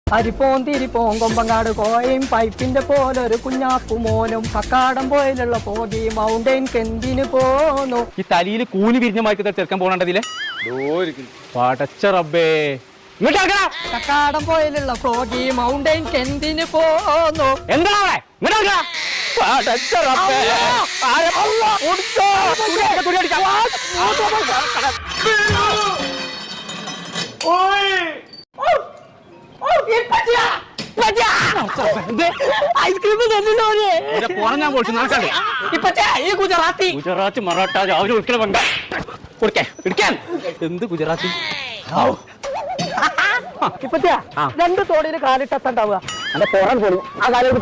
അരിപ്പോൻ തിരിപ്പോൻ കൊമ്പങ്ങാട് കോയും പൈപ്പിന്റെ പോലൊരു കുഞ്ഞാപ്പു മോനും കക്കാടം പോയിലുള്ള പോകി മൗണ്ടൈൻ കെന്തിന് പോന്നു. ഈ തലയിൽ കൂലി വിരിഞ്ഞ മാറ്റി ചെറുക്കാൻ പോകണ്ടതില്ലേ പടച്ച റബ്ബേ. കക്കാടം പോയിലുള്ള പോകി മൗണ്ടൈൻ കെന്തിന് പോന്നു. എന്താ ഐസ്ക്രീം ഞാൻ പൊളിച്ചു നടക്കണ്ടേ ഗുജറാത്തി ഗുജറാത്തി മറാഠ രാവിലെ ഒരിക്കലും വേണ്ട കൊടുക്കേ പിടിക്കാൻ. എന്ത് ഗുജറാത്തി? ഇപ്പത്തെയാ രണ്ട് തോടിയിൽ കാലിട്ടെത്തണ്ടാവുക. പോറാൻ പോലും ആ കാലം